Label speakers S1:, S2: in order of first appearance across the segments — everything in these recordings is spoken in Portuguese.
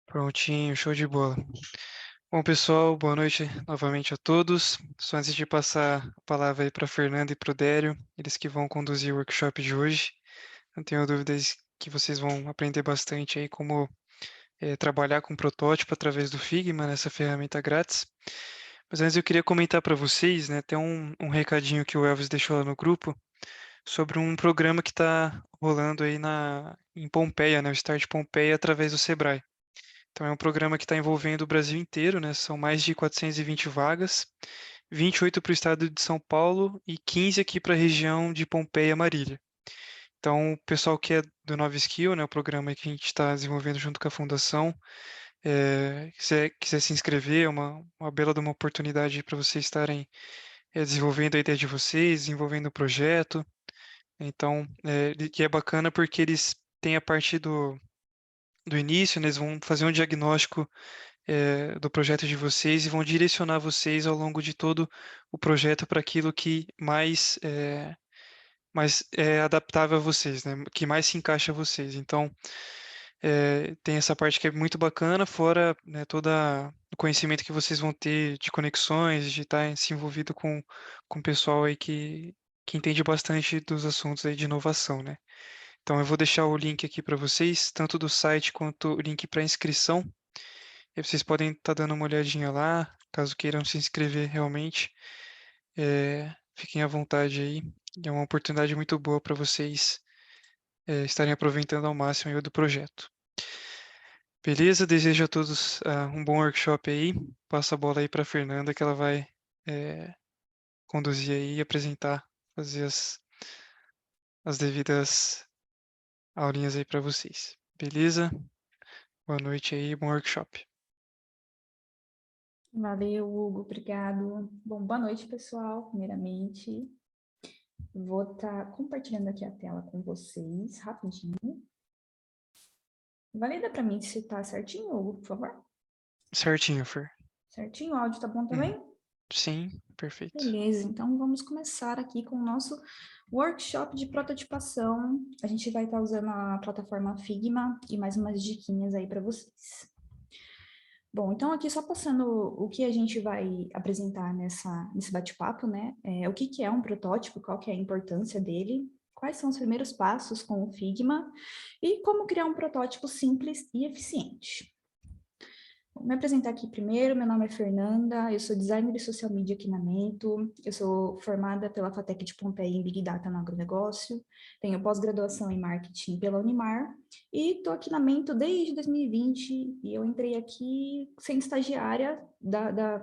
S1: Prontinho, show de bola. Bom, pessoal, boa noite novamente a todos. Só antes de passar a palavra aí para a Fernanda e para o Dério, eles que vão conduzir o workshop de hoje. Não tenho dúvidas que vocês vão aprender bastante aí como trabalhar com protótipo através do Figma, nessa ferramenta grátis. Mas antes eu queria comentar para vocês, né, tem um recadinho que o Elvis deixou lá no grupo sobre um programa que está rolando aí em Pompeia, né, o Start Pompeia através do Sebrae. Então é um programa que está envolvendo o Brasil inteiro, né? São mais de 420 vagas, 28 para o estado de São Paulo e 15 aqui para a região de Pompeia, Marília. Então, o pessoal que é do Nova Skill, né, o programa que a gente está desenvolvendo junto com a Fundação, quiser se inscrever, é uma bela de uma oportunidade para vocês estarem desenvolvendo a ideia de vocês, desenvolvendo o projeto. Então, que é bacana porque eles têm a parte do início, né, eles vão fazer um diagnóstico do projeto de vocês e vão direcionar vocês ao longo de todo o projeto para aquilo que mais é adaptável a vocês, né? Que mais se encaixa a vocês. Então, tem essa parte que é muito bacana, fora, né, todo o conhecimento que vocês vão ter de conexões, de estar se envolvido com o pessoal aí que entende bastante dos assuntos aí de inovação, né? Então, eu vou deixar o link aqui para vocês, tanto do site quanto o link para inscrição. E vocês podem estar dando uma olhadinha lá, caso queiram se inscrever realmente. Fiquem à vontade aí. É uma oportunidade muito boa para vocês estarem aproveitando ao máximo aí do projeto. Beleza? Desejo a todos um bom workshop aí. Passa a bola aí para a Fernanda, que ela vai conduzir aí e apresentar, fazer as devidas aulinhas aí para vocês. Beleza? Boa noite aí, bom workshop.
S2: Valeu, Hugo, obrigado. Bom, boa noite, pessoal, primeiramente. Vou estar compartilhando aqui a tela com vocês, rapidinho. Valida para mim se tá certinho, Hugo, por favor?
S1: Certinho, Fer.
S2: Certinho, o áudio tá bom também?
S1: Sim, perfeito.
S2: Beleza, então vamos começar aqui com o nosso workshop de prototipação. A gente vai estar usando a plataforma Figma e mais umas diquinhas aí para vocês. Bom, então aqui só passando o que a gente vai apresentar nesse bate-papo, né? O que é um protótipo, qual que é a importância dele, quais são os primeiros passos com o Figma e como criar um protótipo simples e eficiente. Vou me apresentar aqui primeiro, meu nome é Fernanda, eu sou designer de social media aqui na Mento, eu sou formada pela FATEC de Pompeia em Big Data no agronegócio, tenho pós-graduação em marketing pela Unimar e estou aqui na Mento desde 2020 e eu entrei aqui sendo estagiária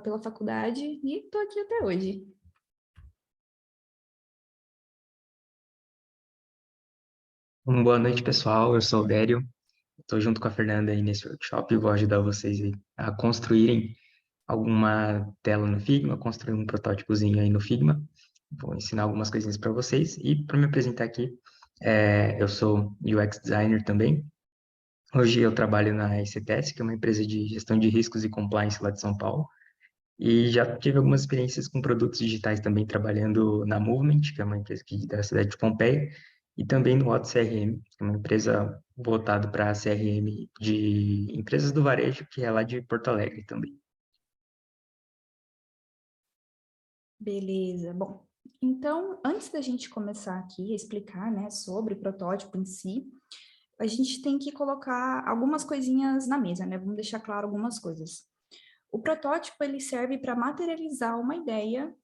S2: pela faculdade e estou aqui até hoje.
S3: Boa noite, pessoal. Eu sou o Dério. Estou junto com a Fernanda aí nesse workshop e vou ajudar vocês aí a construírem alguma tela no Figma, construir um protótipozinho aí no Figma. Vou ensinar algumas coisinhas para vocês. E para me apresentar aqui, eu sou UX designer também. Hoje eu trabalho na ECTS, que é uma empresa de gestão de riscos e compliance lá de São Paulo. E já tive algumas experiências com produtos digitais também, trabalhando na Movement, que é uma empresa aqui da cidade de Pompeia, e também no Otto CRM, que é uma empresa voltada para CRM de empresas do varejo, que é lá de Porto Alegre também.
S2: Beleza, bom. Então, antes da gente começar aqui a explicar, né, sobre o protótipo em si, a gente tem que colocar algumas coisinhas na mesa, né? Vamos deixar claro algumas coisas. O protótipo, ele serve para materializar uma ideia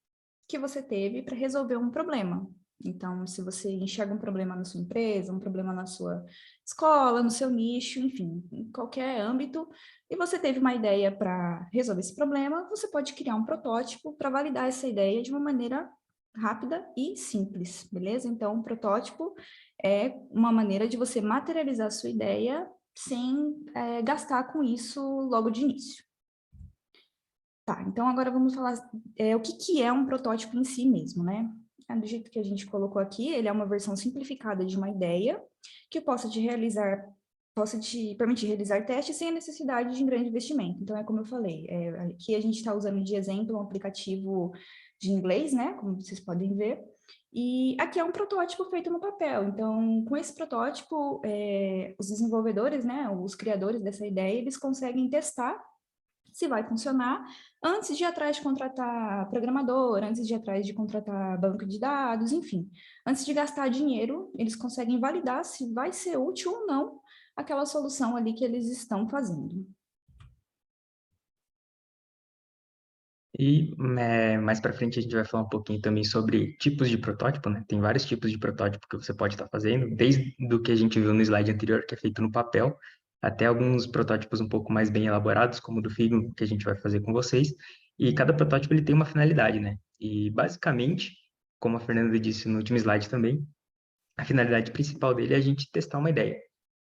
S2: que você teve para resolver um problema. Então, se você enxerga um problema na sua empresa, um problema na sua escola, no seu nicho, enfim, em qualquer âmbito, e você teve uma ideia para resolver esse problema, você pode criar um protótipo para validar essa ideia de uma maneira rápida e simples, beleza? Então, um protótipo é uma maneira de você materializar a sua ideia sem gastar com isso logo de início. Tá, então agora vamos falar o que é um protótipo em si mesmo, né? Do jeito que a gente colocou aqui, ele é uma versão simplificada de uma ideia que possa te permitir realizar testes sem a necessidade de um grande investimento. Então, é como eu falei, aqui a gente está usando de exemplo um aplicativo de inglês, né? Como vocês podem ver, E aqui é um protótipo feito no papel. Então, com esse protótipo, os desenvolvedores, né, os criadores dessa ideia, eles conseguem testar se vai funcionar antes de ir atrás de contratar programador, antes de ir atrás de contratar banco de dados, enfim. Antes de gastar dinheiro, eles conseguem validar se vai ser útil ou não aquela solução ali que eles estão fazendo.
S3: E mais para frente a gente vai falar um pouquinho também sobre tipos de protótipo, né? Tem vários tipos de protótipo que você pode estar fazendo, desde do que a gente viu no slide anterior, que é feito no papel, até alguns protótipos um pouco mais bem elaborados, como o do Figma, que a gente vai fazer com vocês. E cada protótipo ele tem uma finalidade, né? E basicamente, como a Fernanda disse no último slide também, a finalidade principal dele é a gente testar uma ideia.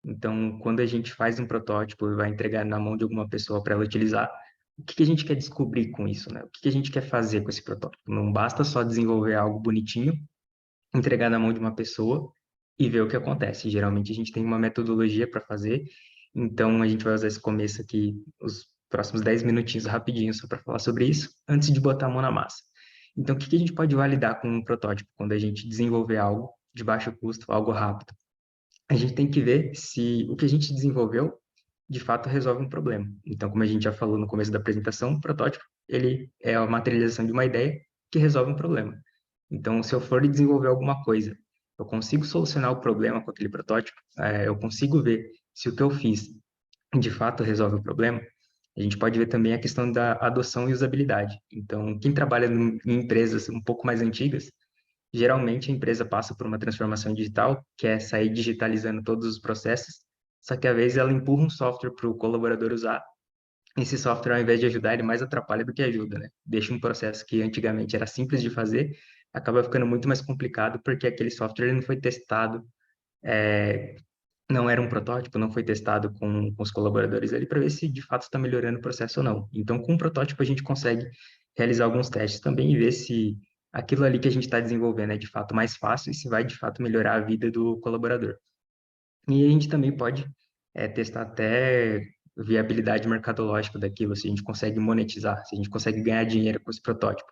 S3: Então, quando a gente faz um protótipo e vai entregar na mão de alguma pessoa para ela utilizar, o que a gente quer descobrir com isso, né? O que a gente quer fazer com esse protótipo? Não basta só desenvolver algo bonitinho, entregar na mão de uma pessoa e ver o que acontece. Geralmente a gente tem uma metodologia para fazer, então a gente vai usar esse começo aqui, os próximos 10 minutinhos rapidinho só para falar sobre isso, antes de botar a mão na massa. Então, o que a gente pode validar com um protótipo quando a gente desenvolver algo de baixo custo, algo rápido? A gente tem que ver se o que a gente desenvolveu de fato resolve um problema. Então, como a gente já falou no começo da apresentação, o protótipo, ele é a materialização de uma ideia que resolve um problema. Então, se eu for desenvolver alguma coisa, eu consigo solucionar o problema com aquele protótipo, eu consigo ver se o que eu fiz de fato resolve o problema. A gente pode ver também a questão da adoção e usabilidade. Então, quem trabalha em empresas um pouco mais antigas, geralmente a empresa passa por uma transformação digital, que é sair digitalizando todos os processos, só que às vezes ela empurra um software para o colaborador usar. Esse software, ao invés de ajudar, ele mais atrapalha do que ajuda, né? Deixa um processo que antigamente era simples de fazer, acaba ficando muito mais complicado porque aquele software ele não foi testado, não era um protótipo, não foi testado com os colaboradores ali para ver se de fato está melhorando o processo ou não. Então, com um protótipo, a gente consegue realizar alguns testes também e ver se aquilo ali que a gente está desenvolvendo é de fato mais fácil e se vai de fato melhorar a vida do colaborador. E a gente também pode testar até viabilidade mercadológica daquilo, se a gente consegue monetizar, se a gente consegue ganhar dinheiro com esse protótipo.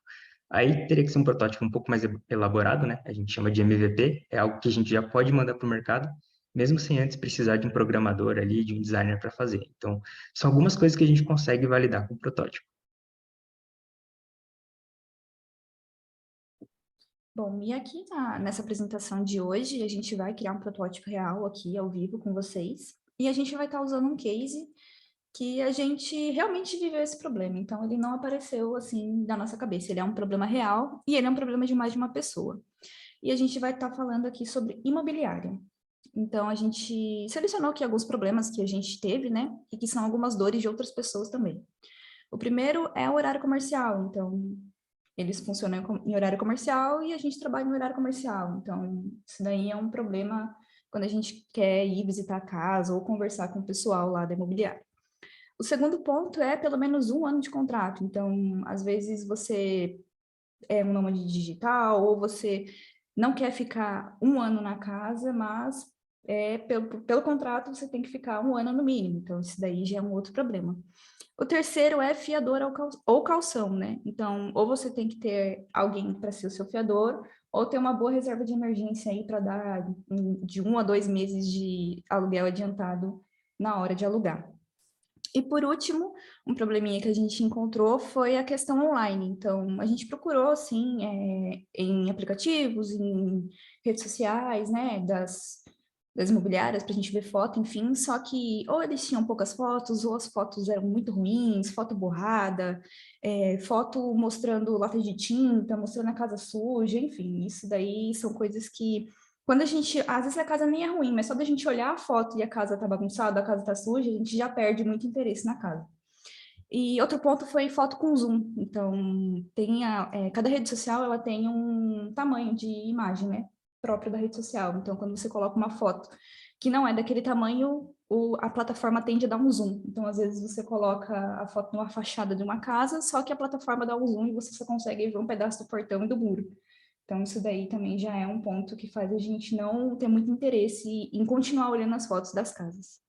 S3: Aí teria que ser um protótipo um pouco mais elaborado, né? A gente chama de MVP, é algo que a gente já pode mandar para o mercado, mesmo sem antes precisar de um programador ali, de um designer para fazer. Então, são algumas coisas que a gente consegue validar com o protótipo.
S2: Bom, e aqui nessa apresentação de hoje, a gente vai criar um protótipo real aqui, ao vivo, com vocês. E a gente vai estar usando um case que a gente realmente viveu esse problema. Então, ele não apareceu, assim, da nossa cabeça. Ele é um problema real e ele é um problema de mais de uma pessoa. E a gente vai estar falando aqui sobre imobiliária. Então, a gente selecionou aqui alguns problemas que a gente teve, né? E que são algumas dores de outras pessoas também. O primeiro é o horário comercial. Então, eles funcionam em horário comercial e a gente trabalha em horário comercial. Então, isso daí é um problema quando a gente quer ir visitar a casa ou conversar com o pessoal lá da imobiliária. O segundo ponto é pelo menos 1 ano de contrato. Então, às vezes você é um nômade digital ou você não quer ficar 1 ano na casa, mas pelo contrato você tem que ficar 1 ano no mínimo. Então, isso daí já é um outro problema. O terceiro é fiador ou calção, né? Então, ou você tem que ter alguém para ser o seu fiador, ou ter uma boa reserva de emergência aí para dar de 1 a 2 meses de aluguel adiantado na hora de alugar. E por último, um probleminha que a gente encontrou foi a questão online. Então, a gente procurou, assim, em aplicativos, em redes sociais, né, das imobiliárias, para a gente ver foto, enfim, só que ou eles tinham poucas fotos, ou as fotos eram muito ruins, foto borrada, foto mostrando lata de tinta, mostrando a casa suja, enfim, isso daí são coisas que quando a gente, às vezes a casa nem é ruim, mas só da gente olhar a foto e a casa tá bagunçada, a casa tá suja, a gente já perde muito interesse na casa. E outro ponto foi foto com zoom. Então, cada rede social ela tem um tamanho de imagem, né, próprio da rede social. Então, quando você coloca uma foto que não é daquele tamanho, a plataforma tende a dar um zoom. Então, às vezes você coloca a foto numa fachada de uma casa, só que a plataforma dá um zoom e você só consegue ver um pedaço do portão e do muro. Então, isso daí também já é um ponto que faz a gente não ter muito interesse em continuar olhando as fotos das casas.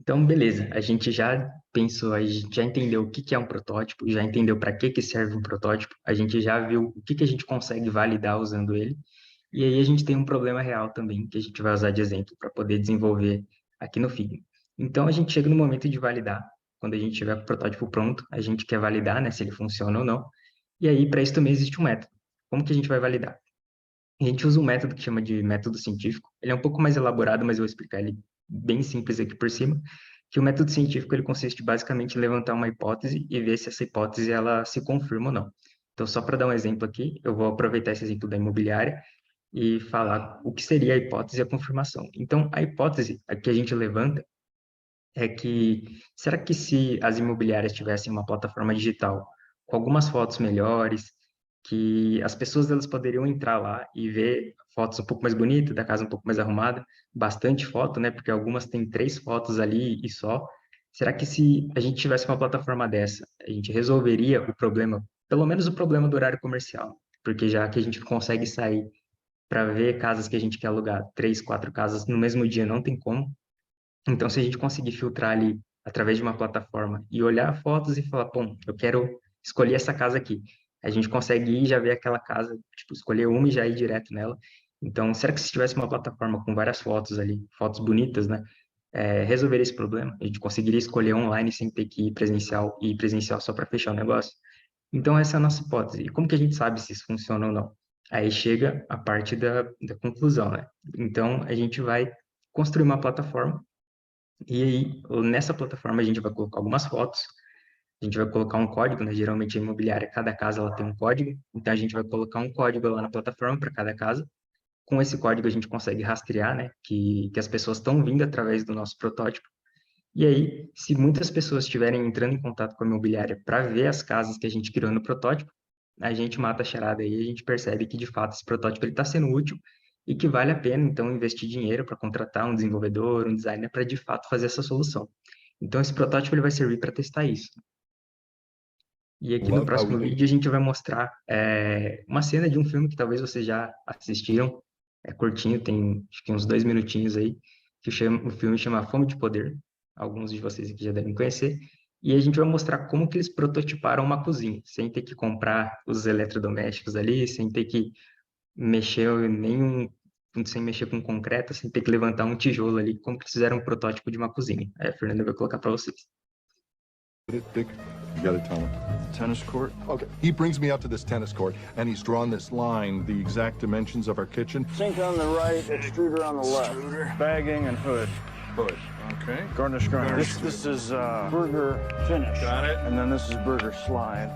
S3: Então, beleza, a gente já pensou, a gente já entendeu o que que é um protótipo, já entendeu para que serve um protótipo, a gente já viu o que que a gente consegue validar usando ele, e aí a gente tem um problema real também, que a gente vai usar de exemplo para poder desenvolver aqui no Figma. Então, a gente chega no momento de validar. Quando a gente tiver com o protótipo pronto, a gente quer validar, né, se ele funciona ou não. E aí, para isso também existe um método. Como que a gente vai validar? A gente usa um método que chama de método científico. Ele é um pouco mais elaborado, mas eu vou explicar ele bem simples aqui por cima. Que o método científico ele consiste basicamente em levantar uma hipótese e ver se essa hipótese ela se confirma ou não. Então, só para dar um exemplo aqui, eu vou aproveitar esse exemplo da imobiliária e falar o que seria a hipótese e a confirmação. Então, a hipótese que a gente levanta é que, será que se as imobiliárias tivessem uma plataforma digital com algumas fotos melhores, que as pessoas elas poderiam entrar lá e ver fotos um pouco mais bonitas, da casa um pouco mais arrumada, bastante foto, né? Porque algumas têm 3 fotos ali e só. Será que se a gente tivesse uma plataforma dessa, a gente resolveria o problema, pelo menos o problema do horário comercial? Porque já que a gente consegue sair para ver casas que a gente quer alugar, 3, 4 casas no mesmo dia, não tem como. Então, se a gente conseguir filtrar ali através de uma plataforma e olhar fotos e falar, bom, eu quero escolher essa casa aqui, a gente consegue ir e já ver aquela casa, tipo, escolher uma e já ir direto nela. Então, será que se tivesse uma plataforma com várias fotos ali, fotos bonitas, né, resolveria esse problema? A gente conseguiria escolher online sem ter que ir presencial só para fechar o negócio? Então, essa é a nossa hipótese. E como que a gente sabe se isso funciona ou não? Aí chega a parte da conclusão, né? Então, a gente vai construir uma plataforma e aí, nessa plataforma, a gente vai colocar algumas fotos, a gente vai colocar um código, né? Geralmente, a imobiliária, cada casa ela tem um código, então a gente vai colocar um código lá na plataforma para cada casa. Com esse código, a gente consegue rastrear, né? Que as pessoas estão vindo através do nosso protótipo. E aí, se muitas pessoas estiverem entrando em contato com a imobiliária para ver as casas que a gente criou no protótipo, a gente mata a charada aí e a gente percebe que, de fato, esse protótipo está sendo útil e que vale a pena, então, investir dinheiro para contratar um desenvolvedor, um designer, para, de fato, fazer essa solução. Então, esse protótipo ele vai servir para testar isso. E aqui no próximo vídeo a gente vai mostrar uma cena de um filme que talvez vocês já assistiram, é curtinho, tem acho que uns 2 minutinhos aí, que o filme chama Fome de Poder, alguns de vocês aqui já devem conhecer, e a gente vai mostrar como que eles prototiparam uma cozinha, sem ter que comprar os eletrodomésticos ali, sem ter que mexer sem mexer com concreto, sem ter que levantar um tijolo ali, como que eles fizeram um protótipo de uma cozinha. Aí a Fernanda vai colocar para vocês.
S4: Dick, you gotta tell him.
S5: Tennis court?
S4: Okay. He brings me up to this tennis court, and he's drawn this line, the exact dimensions of our kitchen.
S5: Sink on the right, extruder on the left. Extruder. Bagging and hood.
S4: Hood. Okay.
S5: Garnish. This is burger finish.
S4: Got it.
S5: And then this is burger slide.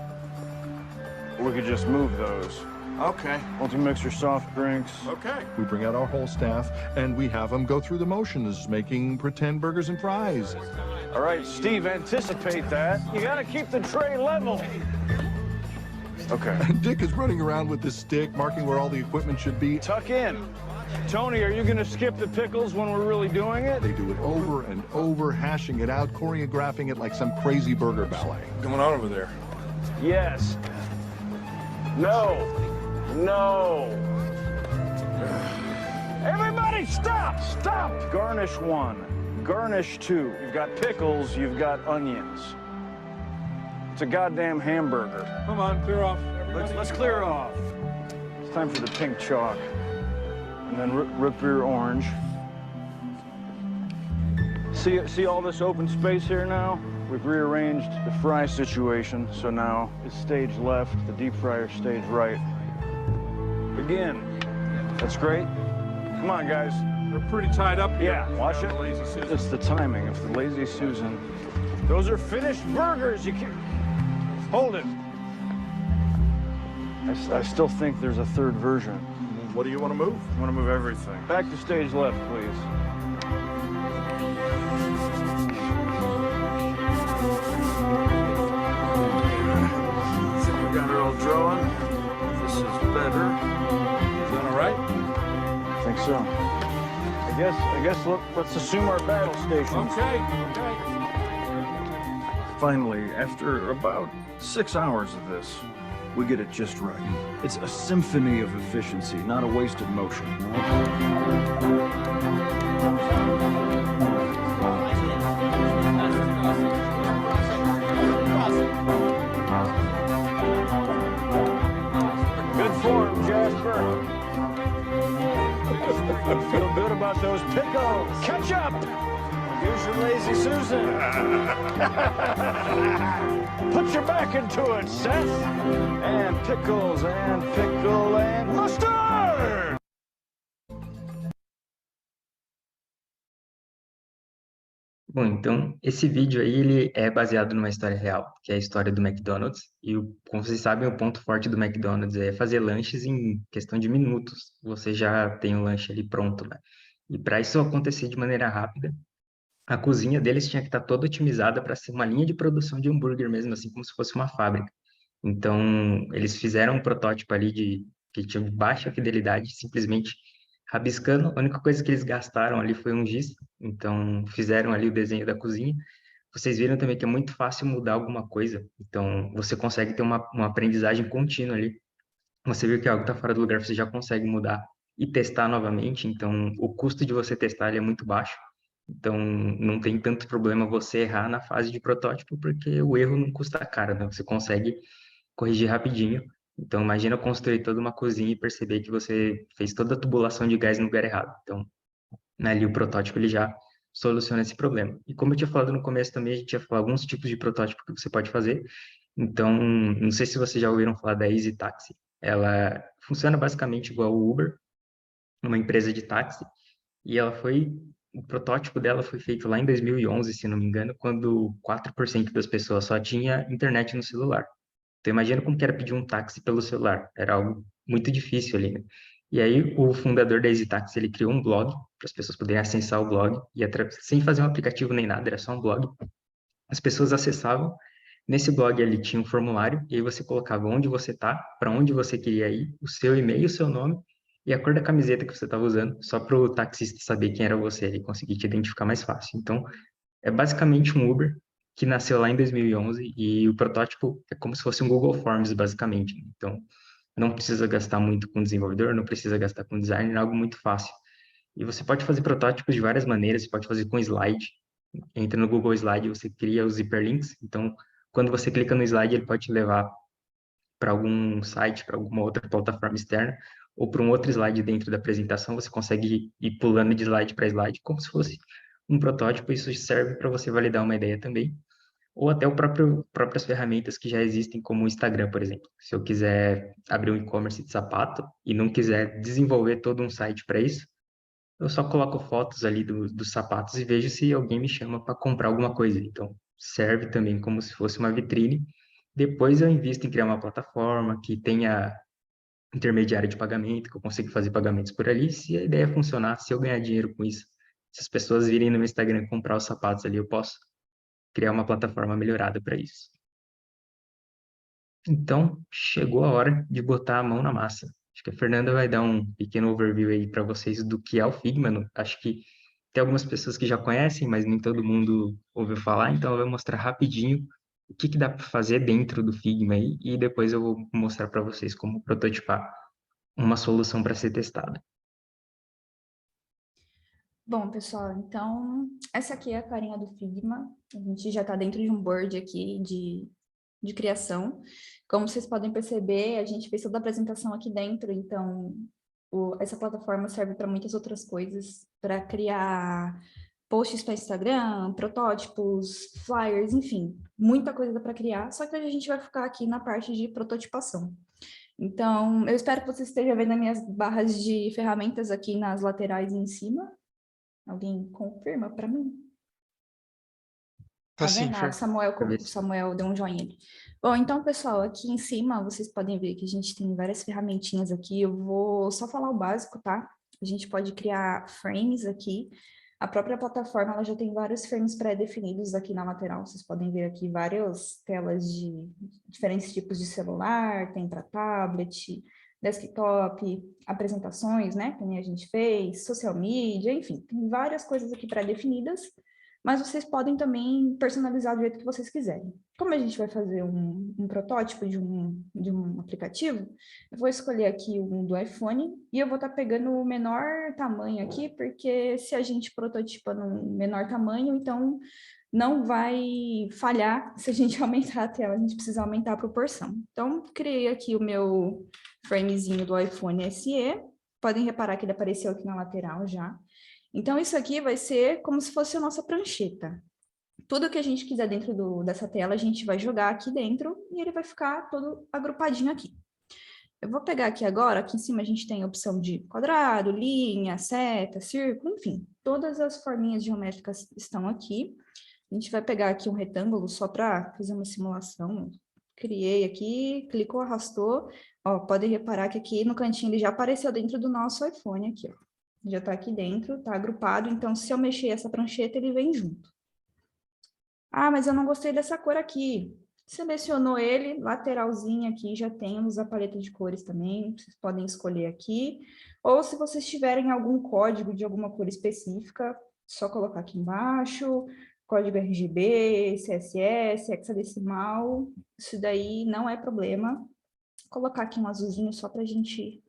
S5: We could just move those.
S4: Okay.
S5: Multi-mixer soft drinks.
S4: Okay. We bring out our whole staff, and we have them go through the motions, making pretend burgers and fries.
S5: All right, Steve, anticipate that. You gotta keep the tray level. Okay.
S4: Dick is running around with this stick, marking where all the equipment should be.
S5: Tuck in. Tony, are you gonna skip the pickles when we're really doing it?
S4: They do it over and over, hashing it out, choreographing it like some crazy burger ballet.
S6: What's going on over there?
S5: Yes. No. No. Everybody stop! Stop! Garnish 1. Garnish 2. You've got pickles, you've got onions. It's a goddamn hamburger.
S6: Come on, clear off.
S5: Let's clear off. It's time for the pink chalk. And then rip your orange. See all this open space here now? We've rearranged the fry situation, so now it's stage left, the deep fryer stage right. Begin. That's great. Come on, guys.
S6: We're pretty tied up here.
S5: Yeah, watch it.
S6: Lazy Susan.
S5: It's the timing of the Lazy Susan. Those are finished burgers. You can't... Hold it. I still think there's a third version.
S4: What do you want to move?
S5: I want to move everything. Back to stage left, please. We got her all drawn. This is better.
S6: Is that all right?
S5: I think so. I guess let's assume our battle stations.
S6: Okay.
S7: Finally, after about 6 hours of this, we get it just right. It's a symphony of efficiency, not a wasted motion.
S5: Feel good about those pickles. Ketchup! Use your lazy Susan. Put your back into it, Seth. And pickles and pickle and mustard!
S3: Bom, então, esse vídeo aí, ele é baseado numa história real, que é a história do McDonald's. E, como vocês sabem, o ponto forte do McDonald's é fazer lanches em questão de minutos. Você já tem o lanche ali pronto, né? E para isso acontecer de maneira rápida, a cozinha deles tinha que estar toda otimizada para ser uma linha de produção de hambúrguer mesmo, assim como se fosse uma fábrica. Então, eles fizeram um protótipo ali que tinha baixa fidelidade, simplesmente rabiscando. A única coisa que eles gastaram ali foi um giz. Então, fizeram ali o desenho da cozinha. Vocês viram também que é muito fácil mudar alguma coisa. Então, você consegue ter uma aprendizagem contínua ali. Você viu que algo está fora do lugar, você já consegue mudar e testar novamente. Então, o custo de você testar ele é muito baixo. Então, não tem tanto problema você errar na fase de protótipo, porque o erro não custa caro, né? Você consegue corrigir rapidinho. Então, imagina construir toda uma cozinha e perceber que você fez toda a tubulação de gás no lugar errado. Então, ali o protótipo ele já soluciona esse problema. E como eu tinha falado no começo também, a gente ia falar alguns tipos de protótipo que você pode fazer. Então, não sei se vocês já ouviram falar da Easy Taxi. Ela funciona basicamente igual o Uber, uma empresa de táxi, e o protótipo dela foi feito lá em 2011, se não me engano, quando 4% das pessoas só tinha internet no celular. Então, imagina como que era pedir um táxi pelo celular. Era algo muito difícil ali, né? E aí, o fundador da Easy Taxi, ele criou um blog, para as pessoas poderem acessar o blog, sem fazer um aplicativo nem nada, era só um blog. As pessoas acessavam, nesse blog ali tinha um formulário, e aí você colocava onde você está, para onde você queria ir, o seu e-mail, o seu nome, e a cor da camiseta que você estava usando, só para o taxista saber quem era você e conseguir te identificar mais fácil. Então, é basicamente um Uber, que nasceu lá em 2011 e o protótipo é como se fosse um Google Forms, basicamente. Então, não precisa gastar muito com desenvolvedor, não precisa gastar com design, é algo muito fácil. E você pode fazer protótipos de várias maneiras, você pode fazer com slide. Entra no Google Slide, você cria os hiperlinks. Então, quando você clica no slide, ele pode te levar para algum site, para alguma outra plataforma externa, ou para um outro slide dentro da apresentação, você consegue ir pulando de slide para slide, como se fosse um protótipo. Isso serve para você validar uma ideia também, ou até próprias ferramentas que já existem, como o Instagram, por exemplo. Se eu quiser abrir um e-commerce de sapato e não quiser desenvolver todo um site para isso, eu só coloco fotos ali dos sapatos e vejo se alguém me chama para comprar alguma coisa. Então, serve também como se fosse uma vitrine. Depois eu invisto em criar uma plataforma que tenha intermediário de pagamento, que eu consiga fazer pagamentos por ali. Se a ideia funcionar, se eu ganhar dinheiro com isso, se as pessoas virem no meu Instagram comprar os sapatos ali, eu posso criar uma plataforma melhorada para isso. Então, chegou a hora de botar a mão na massa. Acho que a Fernanda vai dar um pequeno overview aí para vocês do que é o Figma. Acho que tem algumas pessoas que já conhecem, mas nem todo mundo ouviu falar, então ela vai mostrar rapidinho o que dá para fazer dentro do Figma aí, e depois eu vou mostrar para vocês como prototipar uma solução para ser testada.
S2: Bom, pessoal, então, essa aqui é a carinha do Figma. A gente já está dentro de um board aqui de criação. Como vocês podem perceber, a gente fez toda a apresentação aqui dentro, então essa plataforma serve para muitas outras coisas, para criar posts para Instagram, protótipos, flyers, enfim, muita coisa dá para criar, só que hoje a gente vai ficar aqui na parte de prototipação. Então, eu espero que você esteja vendo as minhas barras de ferramentas aqui nas laterais e em cima. Alguém confirma para mim? Tá
S1: Sim,
S2: vendo?
S1: Fer.
S2: O Samuel deu um joinha ali. Bom, então, pessoal, aqui em cima vocês podem ver que a gente tem várias ferramentinhas aqui. Eu vou só falar o básico, tá? A gente pode criar frames aqui. A própria plataforma ela já tem vários frames pré-definidos aqui na lateral. Vocês podem ver aqui várias telas de diferentes tipos de celular, tem para tablet, desktop, apresentações, né? Que nem a gente fez, social media, enfim, tem várias coisas aqui pré-definidas. Mas vocês podem também personalizar do jeito que vocês quiserem. Como a gente vai fazer um protótipo de um aplicativo, eu vou escolher aqui um do iPhone e eu vou estar pegando o menor tamanho aqui, porque se a gente prototipa no menor tamanho, então não vai falhar se a gente aumentar a tela, a gente precisa aumentar a proporção. Então, criei aqui o meu framezinho do iPhone SE, podem reparar que ele apareceu aqui na lateral já. Então, isso aqui vai ser como se fosse a nossa prancheta. Tudo que a gente quiser dentro dessa tela, a gente vai jogar aqui dentro e ele vai ficar todo agrupadinho aqui. Eu vou pegar aqui agora, aqui em cima a gente tem a opção de quadrado, linha, seta, círculo, enfim. Todas as forminhas geométricas estão aqui. A gente vai pegar aqui um retângulo só para fazer uma simulação. Criei aqui, clicou, arrastou. Ó, pode reparar que aqui no cantinho ele já apareceu dentro do nosso iPhone aqui, ó. Já está aqui dentro, está agrupado. Então, se eu mexer essa prancheta, ele vem junto. Ah, mas eu não gostei dessa cor aqui. Selecionou ele, lateralzinho aqui, já temos a paleta de cores também, vocês podem escolher aqui. Ou se vocês tiverem algum código de alguma cor específica, só colocar aqui embaixo, código RGB, CSS, hexadecimal, isso daí não é problema. Vou colocar aqui um azulzinho só para a gente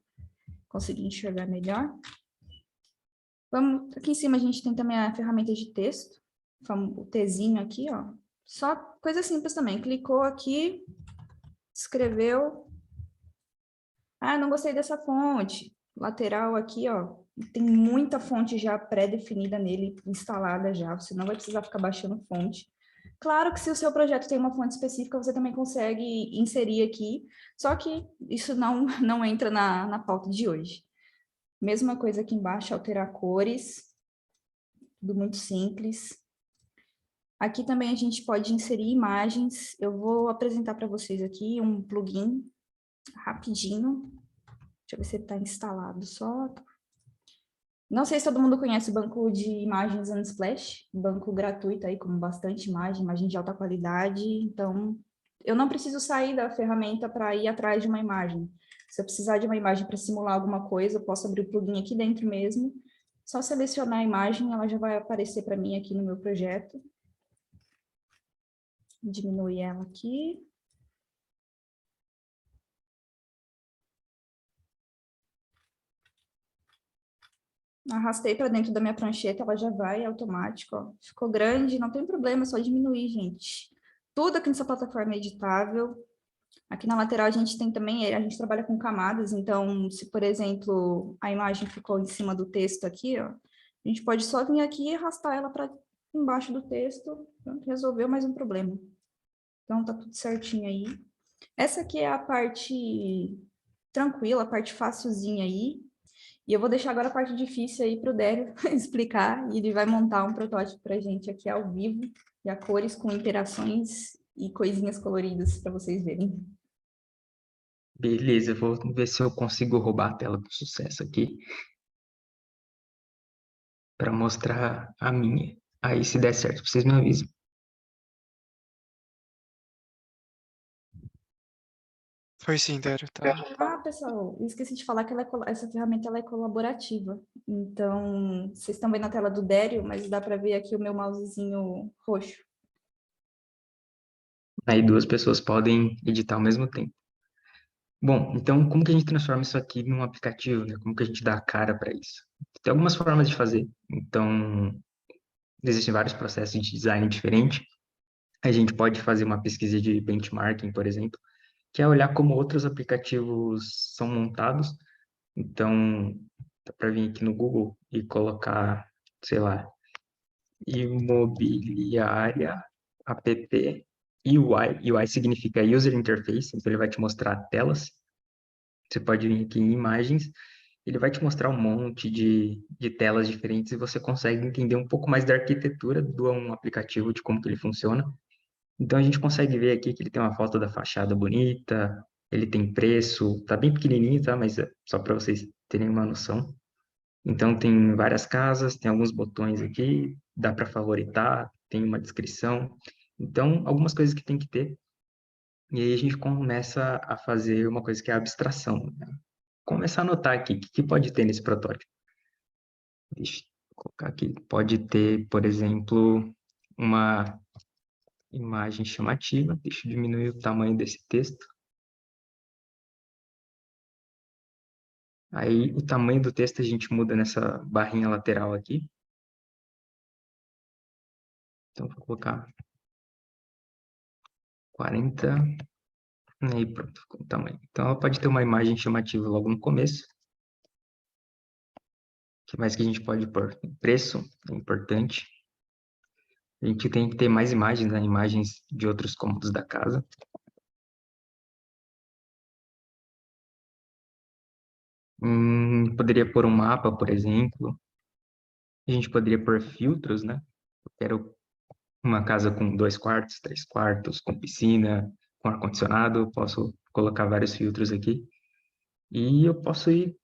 S2: conseguir enxergar melhor. Vamos, aqui em cima a gente tem também a ferramenta de texto, o Tzinho aqui, ó. Só coisa simples também. Clicou aqui, escreveu. Ah, não gostei dessa fonte. Lateral aqui, ó. Tem muita fonte já pré-definida nele, instalada já. Você não vai precisar ficar baixando fonte. Claro que se o seu projeto tem uma fonte específica, você também consegue inserir aqui. Só que isso não entra na pauta de hoje. Mesma coisa aqui embaixo, alterar cores. Tudo muito simples. Aqui também a gente pode inserir imagens. Eu vou apresentar para vocês aqui um plugin rapidinho. Deixa eu ver se ele está instalado só. Não sei se todo mundo conhece o banco de imagens Unsplash, banco gratuito aí com bastante imagem de alta qualidade. Então, eu não preciso sair da ferramenta para ir atrás de uma imagem. Se eu precisar de uma imagem para simular alguma coisa, eu posso abrir o plugin aqui dentro mesmo. Só selecionar a imagem, ela já vai aparecer para mim aqui no meu projeto. Diminuir ela aqui. Arrastei para dentro da minha prancheta, ela já vai automático, ó. Ficou grande, não tem problema, é só diminuir, gente. Tudo aqui nessa plataforma é editável. Aqui na lateral a gente tem também, a gente trabalha com camadas, então se, por exemplo, a imagem ficou em cima do texto aqui, ó, a gente pode só vir aqui e arrastar ela para embaixo do texto, pronto, resolveu mais um problema. Então tá tudo certinho aí. Essa aqui é a parte tranquila, a parte facilzinha aí. E eu vou deixar agora a parte difícil aí para o Dério explicar, e ele vai montar um protótipo para a gente aqui ao vivo, e a cores com interações e coisinhas coloridas para vocês verem.
S3: Beleza, eu vou ver se eu consigo roubar a tela com sucesso aqui para mostrar a minha. Aí, se der certo, vocês me avisam.
S1: Foi sim, Dério, tá?
S2: Ah, pessoal, eu esqueci de falar que essa ferramenta ela é colaborativa. Então, vocês estão vendo a tela do Dério, mas dá para ver aqui o meu mousezinho roxo.
S3: Aí duas pessoas podem editar ao mesmo tempo. Bom, então como que a gente transforma isso aqui num aplicativo, né? Como que a gente dá a cara para isso? Tem algumas formas de fazer. Então, existem vários processos de design diferentes. A gente pode fazer uma pesquisa de benchmarking, por exemplo, que é olhar como outros aplicativos são montados. Então, dá para vir aqui no Google e colocar, sei lá, imobiliária, app, UI. UI significa User Interface, então ele vai te mostrar telas. Você pode vir aqui em imagens, ele vai te mostrar um monte de telas diferentes e você consegue entender um pouco mais da arquitetura do um aplicativo, de como que ele funciona. Então a gente consegue ver aqui que ele tem uma foto da fachada bonita, ele tem preço, tá bem pequenininho, tá? Mas é só para vocês terem uma noção. Então tem várias casas, tem alguns botões aqui, dá para favoritar, tem uma descrição. Então, algumas coisas que tem que ter. E aí a gente começa a fazer uma coisa que é a abstração, né? Começar a anotar aqui o que pode ter nesse protótipo. Deixa eu colocar aqui. Pode ter, por exemplo, uma imagem chamativa. Deixa eu diminuir o tamanho desse texto. Aí o tamanho do texto a gente muda nessa barrinha lateral aqui. Então vou colocar 40. E aí pronto, ficou o tamanho. Então ela pode ter uma imagem chamativa logo no começo. que mais que a gente pode pôr? Preço é importante. A gente tem que ter mais imagens, né? Imagens de outros cômodos da casa. Poderia pôr um mapa, por exemplo. A gente poderia pôr filtros, né? Eu quero uma casa com 2 quartos, 3 quartos, com piscina, com ar-condicionado. Posso colocar vários filtros aqui. E eu posso ir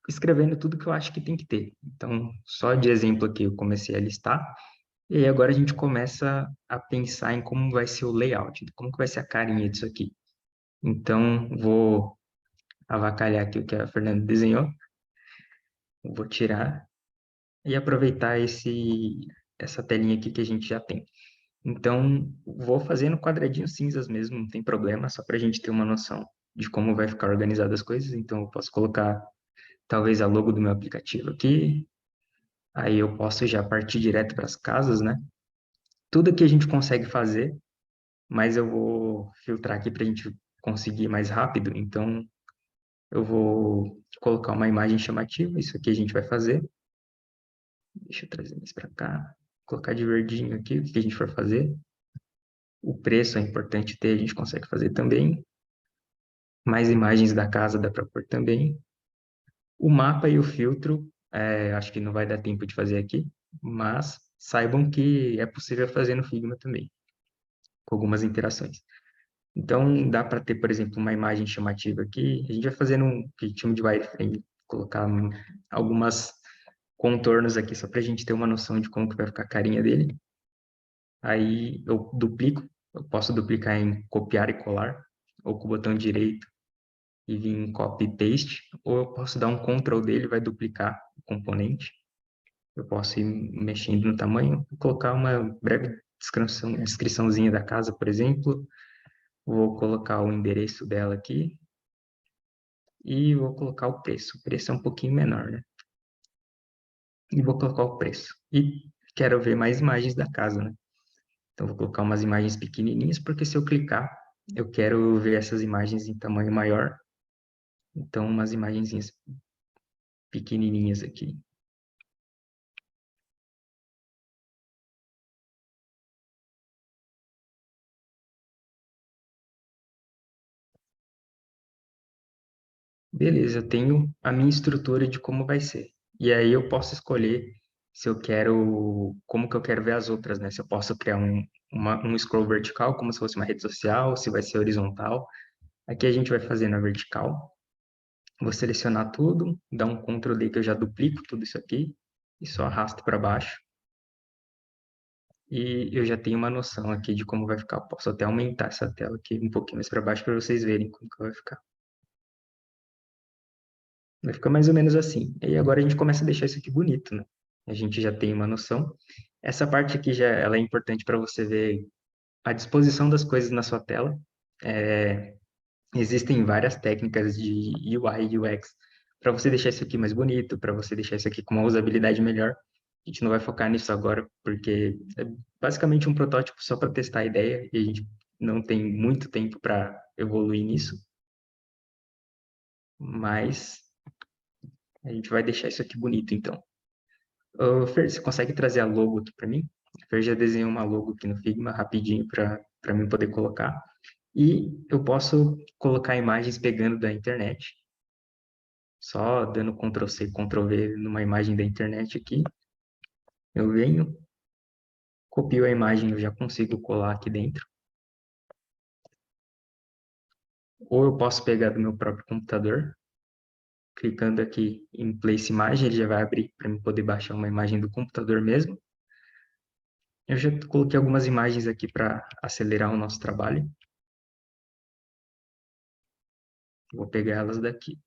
S3: escrevendo tudo que eu acho que tem que ter. Então, só de exemplo aqui, eu comecei a listar. E aí agora a gente começa a pensar em como vai ser o layout, como que vai ser a carinha disso aqui. Então, vou avacalhar aqui o que a Fernanda desenhou. Vou tirar e aproveitar essa telinha aqui que a gente já tem. Então, vou fazendo quadradinhos cinzas mesmo, não tem problema, só para a gente ter uma noção de como vai ficar organizado as coisas. Então, eu posso colocar talvez a logo do meu aplicativo aqui. Aí eu posso já partir direto para as casas, né? Tudo que a gente consegue fazer, mas eu vou filtrar aqui para a gente conseguir mais rápido. Então, eu vou colocar uma imagem chamativa, isso aqui a gente vai fazer. Deixa eu trazer mais para cá. Colocar de verdinho aqui o que a gente for fazer. O preço é importante ter, a gente consegue fazer também. Mais imagens da casa dá para pôr também. O mapa e o filtro, acho que não vai dar tempo de fazer aqui, mas saibam que é possível fazer no Figma também, com algumas interações. Então, dá para ter, por exemplo, uma imagem chamativa aqui. A gente vai fazendo um que chama de wireframe, colocar algumas contornos aqui, só para a gente ter uma noção de como que vai ficar a carinha dele. Aí eu duplico, eu posso duplicar em copiar e colar, ou com o botão direito e vir em copy e paste, ou eu posso dar um Ctrl dele, vai duplicar o componente. Eu posso ir mexendo no tamanho, colocar uma breve descriçãozinha da casa, por exemplo. Vou colocar o endereço dela aqui e vou colocar o preço. O preço é um pouquinho menor, né? E vou colocar o preço. E quero ver mais imagens da casa, né? Então, vou colocar umas imagens pequenininhas, porque se eu clicar, eu quero ver essas imagens em tamanho maior. Então, umas imagenzinhas pequenininhas aqui. Beleza, eu tenho a minha estrutura de como vai ser. E aí eu posso escolher se eu quero, como que eu quero ver as outras, né? Se eu posso criar um scroll vertical, como se fosse uma rede social, se vai ser horizontal. Aqui a gente vai fazer na vertical. Vou selecionar tudo, dar um Ctrl D que eu já duplico tudo isso aqui e só arrasto para baixo. E eu já tenho uma noção aqui de como vai ficar. Posso até aumentar essa tela aqui um pouquinho mais para baixo para vocês verem como que vai ficar. Vai ficar mais ou menos assim. E agora a gente começa a deixar isso aqui bonito, né? A gente já tem uma noção. Essa parte aqui ela é importante para você ver a disposição das coisas na sua tela. Existem várias técnicas de UI e UX para você deixar isso aqui mais bonito, para você deixar isso aqui com uma usabilidade melhor. A gente não vai focar nisso agora, porque é basicamente um protótipo só para testar a ideia e a gente não tem muito tempo para evoluir nisso. Mas a gente vai deixar isso aqui bonito, então. Fer, você consegue trazer a logo aqui para mim? A Fer já desenhou uma logo aqui no Figma rapidinho para mim poder colocar. E eu posso colocar imagens pegando da internet. Só dando Ctrl C, Ctrl V numa imagem da internet aqui. Eu venho, copio a imagem, eu já consigo colar aqui dentro. Ou eu posso pegar do meu próprio computador. Clicando aqui em Place Imagem, ele já vai abrir para eu poder baixar uma imagem do computador mesmo. Eu já coloquei algumas imagens aqui para acelerar o nosso trabalho. Vou pegar elas daqui.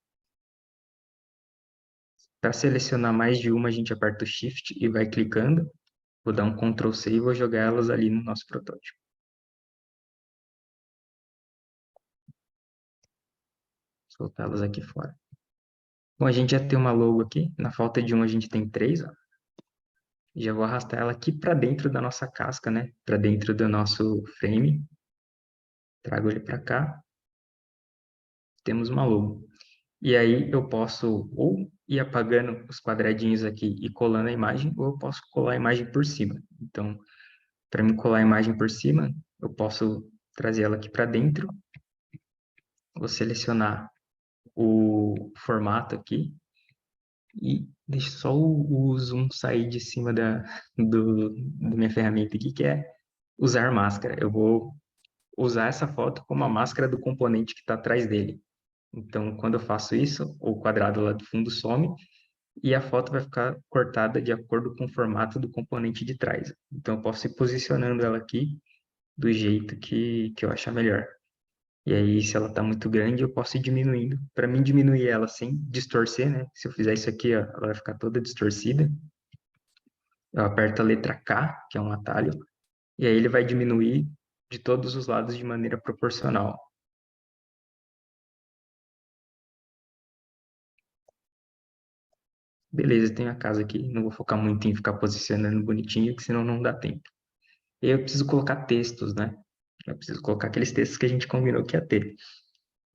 S3: Para selecionar mais de uma, a gente aperta o Shift e vai clicando. Vou dar um Ctrl C e vou jogar elas ali no nosso protótipo. Soltá-las aqui fora. Bom, a gente já tem uma logo aqui. Na falta de uma, a gente tem 3. Ó. Já vou arrastar ela aqui para dentro da nossa casca, né? Para dentro do nosso frame. Trago ele para cá. Temos uma logo. E aí eu posso ou ir apagando os quadradinhos aqui e colando a imagem, ou eu posso colar a imagem por cima. Então, para me colar a imagem por cima, eu posso trazer ela aqui para dentro, vou selecionar o formato aqui, e deixa só o zoom sair de cima da minha ferramenta aqui, que é usar máscara. Eu vou usar essa foto como a máscara do componente que está atrás dele. Então, quando eu faço isso, o quadrado lá do fundo some e a foto vai ficar cortada de acordo com o formato do componente de trás. Então, eu posso ir posicionando ela aqui do jeito que eu achar melhor. E aí, se ela está muito grande, eu posso ir diminuindo. Para mim, diminuir ela sem distorcer, né? Se eu fizer isso aqui, ó, ela vai ficar toda distorcida. Eu aperto a letra K, que é um atalho, e aí ele vai diminuir de todos os lados de maneira proporcional. Beleza, tenho a casa aqui. Não vou focar muito em ficar posicionando bonitinho, que senão não dá tempo. E aí eu preciso colocar textos, né? Eu preciso colocar aqueles textos que a gente combinou que ia ter.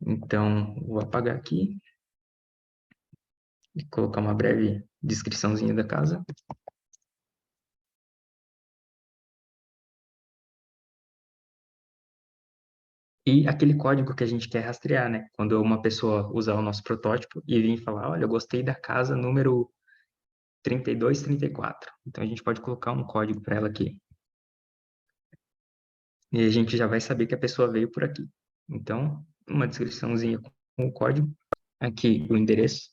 S3: Então, vou apagar aqui e colocar uma breve descriçãozinha da casa. E aquele código que a gente quer rastrear, né? Quando uma pessoa usar o nosso protótipo e vir falar, olha, eu gostei da casa número 3234. Então, a gente pode colocar um código para ela aqui. E a gente já vai saber que a pessoa veio por aqui. Então, uma descriçãozinha com o código. Aqui, o endereço.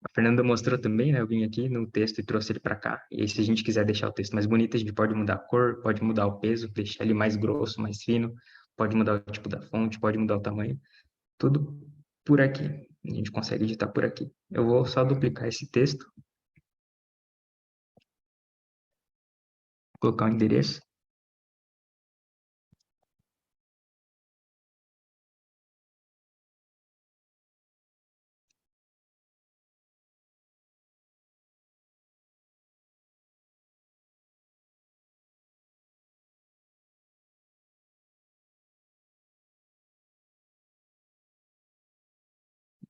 S3: A Fernanda mostrou também, né? Eu vim aqui no texto e trouxe ele para cá. E aí, se a gente quiser deixar o texto mais bonito, a gente pode mudar a cor, pode mudar o peso, deixar ele mais grosso, mais fino, pode mudar o tipo da fonte, pode mudar o tamanho. Tudo por aqui. A gente consegue editar por aqui. Eu vou só duplicar esse texto. Colocar o endereço.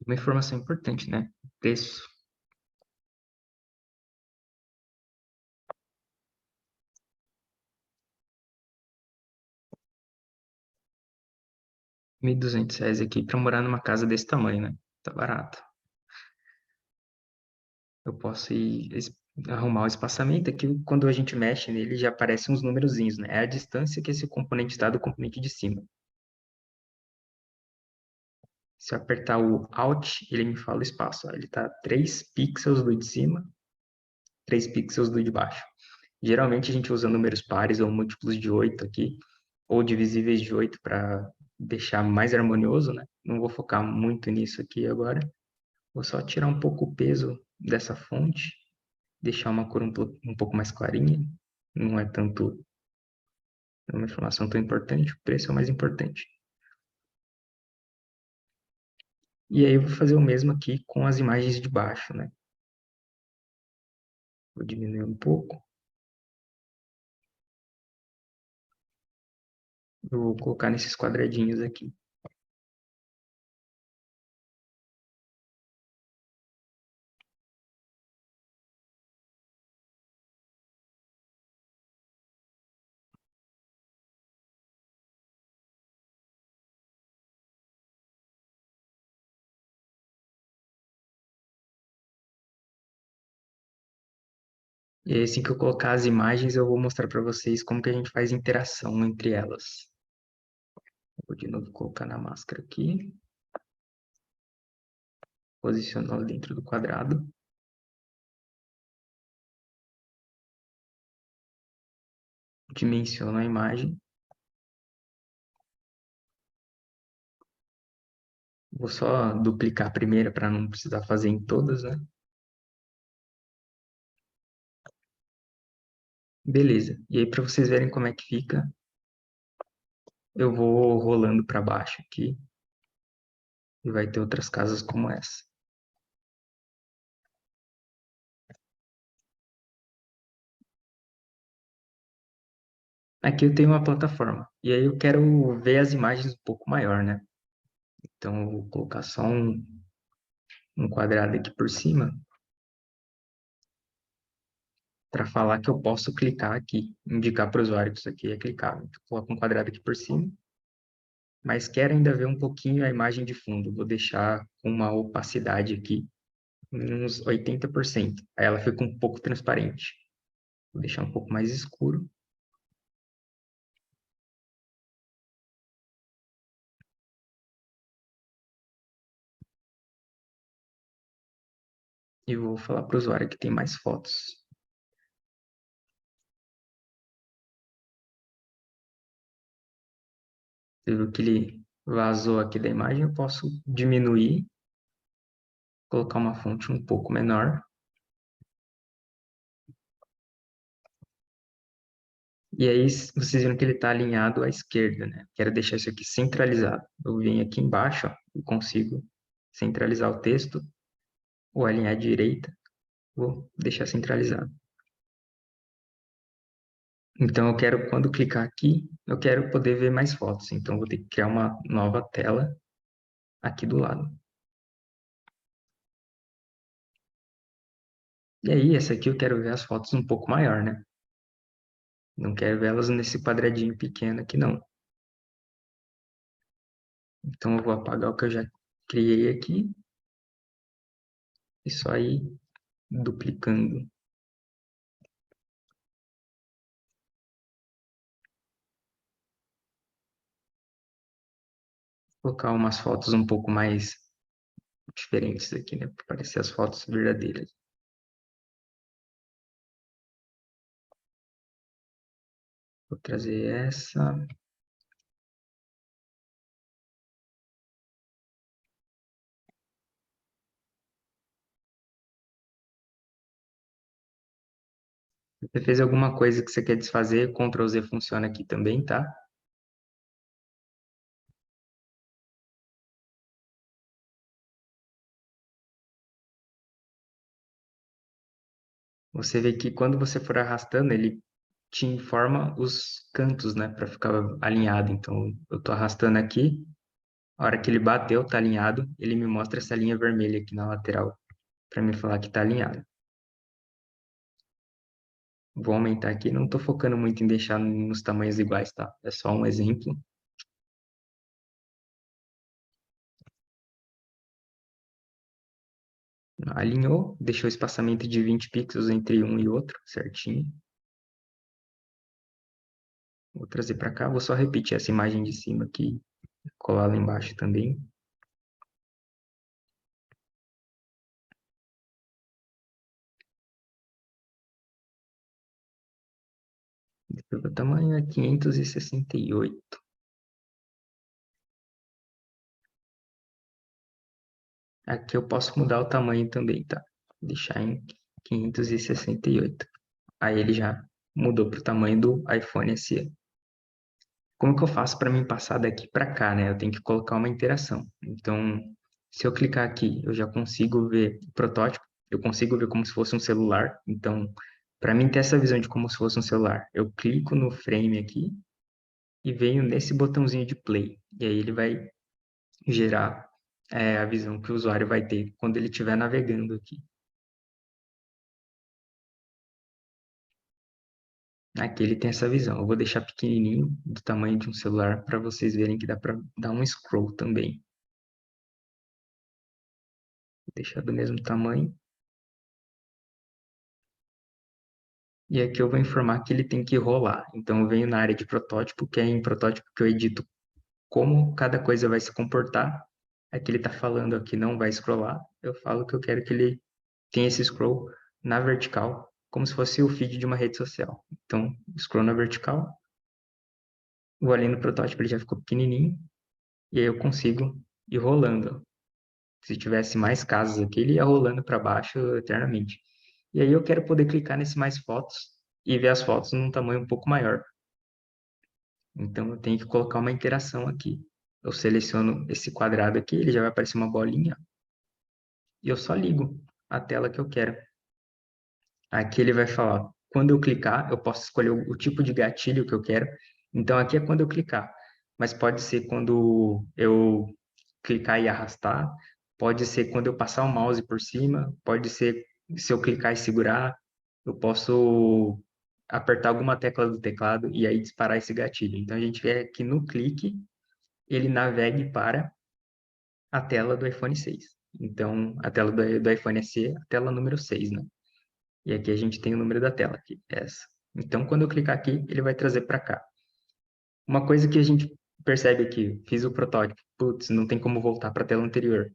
S3: Uma informação importante, né? Preço. R$ 1.200 aqui para morar numa casa desse tamanho, né? Tá barato. Eu posso ir arrumar o espaçamento aqui. Quando a gente mexe nele, já aparecem uns numerozinhos, né? É a distância que esse componente está do componente de cima. Se eu apertar o Alt, ele me fala o espaço. Ó, ele está 3 pixels do de cima, 3 pixels do de baixo. Geralmente a gente usa números pares ou múltiplos de 8 aqui, ou divisíveis de 8 para deixar mais harmonioso, né? Não vou focar muito nisso aqui agora. Vou só tirar um pouco o peso dessa fonte, deixar uma cor um pouco mais clarinha. Não é tanto uma informação tão importante, o preço é o mais importante. E aí eu vou fazer o mesmo aqui com as imagens de baixo, né? Vou diminuir um pouco. Eu vou colocar nesses quadradinhos aqui. E aí, assim que eu colocar as imagens, eu vou mostrar para vocês como que a gente faz interação entre elas. Vou de novo colocar na máscara aqui. Posicionando dentro do quadrado. Dimensiono a imagem. Vou só duplicar a primeira para não precisar fazer em todas, né? Beleza. E aí, para vocês verem como é que fica, eu vou rolando para baixo aqui. E vai ter outras casas como essa. Aqui eu tenho uma plataforma. E aí eu quero ver as imagens um pouco maior, né? Então eu vou colocar só um quadrado aqui por cima para falar que eu posso clicar aqui, indicar para o usuário que isso aqui é clicável. Eu coloco um quadrado aqui por cima, mas quero ainda ver um pouquinho a imagem de fundo. Vou deixar com uma opacidade aqui, uns 80%. Aí ela fica um pouco transparente. Vou deixar um pouco mais escuro. E vou falar para o usuário que tem mais fotos. Você viu que ele vazou aqui da imagem, eu posso diminuir, colocar uma fonte um pouco menor. E aí vocês viram que ele está alinhado à esquerda, né? Quero deixar isso aqui centralizado. Eu venho aqui embaixo, ó, e consigo centralizar o texto, ou alinhar à direita, vou deixar centralizado. Então eu quero, quando clicar aqui, eu quero poder ver mais fotos. Então eu vou ter que criar uma nova tela aqui do lado. E aí, essa aqui eu quero ver as fotos um pouco maior, né? Não quero vê-las nesse quadradinho pequeno aqui, não. Então eu vou apagar o que eu já criei aqui. E só ir duplicando. Vou colocar umas fotos um pouco mais diferentes aqui, né? Para parecer as fotos verdadeiras. Vou trazer essa. Se você fez alguma coisa que você quer desfazer, Ctrl Z funciona aqui também, tá? Você vê que quando você for arrastando, ele te informa os cantos, né? Para ficar alinhado. Então, eu estou arrastando aqui. A hora que ele bateu, tá alinhado. Ele me mostra essa linha vermelha aqui na lateral. Para me falar que tá alinhado. Vou aumentar aqui. Não estou focando muito em deixar nos tamanhos iguais, tá? É só um exemplo. Alinhou, deixou o espaçamento de 20 pixels entre um e outro, certinho. Vou trazer para cá, vou só repetir essa imagem de cima aqui, colar lá embaixo também. O tamanho é 568. Aqui eu posso mudar o tamanho também, tá? Deixar em 568. Aí ele já mudou para o tamanho do iPhone SE. Como que eu faço para mim passar daqui para cá, né? Eu tenho que colocar uma interação. Então, se eu clicar aqui, eu já consigo ver o protótipo, eu consigo ver como se fosse um celular. Então, para mim ter essa visão de como se fosse um celular, eu clico no frame aqui e venho nesse botãozinho de play. E aí ele vai gerar a visão que o usuário vai ter quando ele estiver navegando aqui. Aqui ele tem essa visão. Eu vou deixar pequenininho, do tamanho de um celular, para vocês verem que dá para dar um scroll também. Vou deixar do mesmo tamanho. E aqui eu vou informar que ele tem que rolar. Então eu venho na área de protótipo, que é em protótipo que eu edito como cada coisa vai se comportar. Aqui ele está falando aqui não vai scrollar. Eu falo que eu quero que ele tenha esse scroll na vertical, como se fosse o feed de uma rede social. Então, scroll na vertical. Vou ali no protótipo, ele já ficou pequenininho. E aí eu consigo ir rolando. Se tivesse mais casas aqui, ele ia rolando para baixo eternamente. E aí eu quero poder clicar nesse mais fotos e ver as fotos num tamanho um pouco maior. Então eu tenho que colocar uma interação aqui. Eu seleciono esse quadrado aqui, ele já vai aparecer uma bolinha. E eu só ligo a tela que eu quero. Aqui ele vai falar, quando eu clicar, eu posso escolher o tipo de gatilho que eu quero. Então aqui é quando eu clicar. Mas pode ser quando eu clicar e arrastar. pode ser quando eu passar o mouse por cima, pode ser se eu clicar e segurar, eu posso apertar alguma tecla do teclado e aí disparar esse gatilho. Então, a gente quer que no clique ele navegue para a tela do iPhone 6. Então, a tela do iPhone SE, a tela número 6, né? E aqui a gente tem o número da tela, aqui, essa. Então, quando eu clicar aqui, ele vai trazer para cá. Uma coisa que a gente percebe aqui, fiz o protótipo, putz, não tem como voltar para a tela anterior.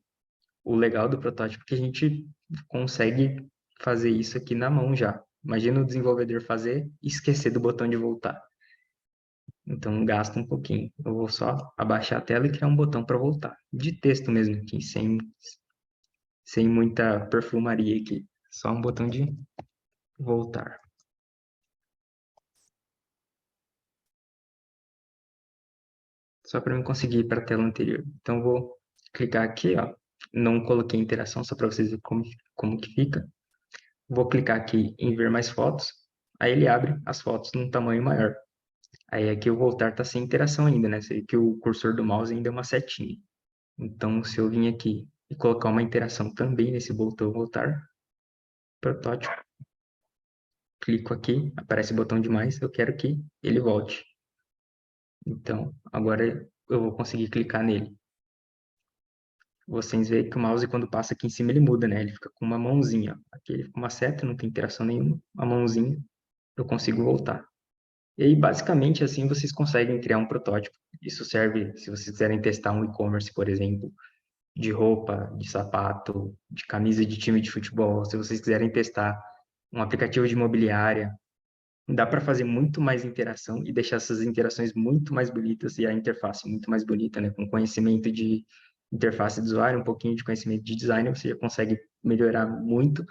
S3: O legal do protótipo é que a gente consegue fazer isso aqui na mão já. Imagina o desenvolvedor fazer e esquecer do botão de voltar. Então, gasta um pouquinho. Eu vou só abaixar a tela e criar um botão para voltar. De texto mesmo aqui, sem muita perfumaria aqui. Só um botão de voltar. Só para eu conseguir ir para a tela anterior. Então, eu vou clicar aqui, ó. Não coloquei interação, só para vocês verem como que fica. Vou clicar aqui em ver mais fotos. Aí ele abre as fotos num tamanho maior. Aí aqui o voltar está sem interação ainda, né? Sei que o cursor do mouse ainda é uma setinha. Então, se eu vir aqui e colocar uma interação também nesse botão voltar, protótipo, clico aqui, aparece o botão de mais, eu quero que ele volte. Então, agora eu vou conseguir clicar nele. Vocês veem que o mouse, quando passa aqui em cima, ele muda, né? Ele fica com uma mãozinha. Aqui ele fica com uma seta, não tem interação nenhuma. Uma mãozinha, eu consigo voltar. E aí, basicamente, assim, vocês conseguem criar um protótipo. Isso serve, se vocês quiserem testar um e-commerce, por exemplo, de roupa, de sapato, de camisa de time de futebol. Se vocês quiserem testar um aplicativo de imobiliária, dá para fazer muito mais interação e deixar essas interações muito mais bonitas e a interface muito mais bonita, né? Com conhecimento de interface de usuário, um pouquinho de conhecimento de design, você já consegue melhorar muito.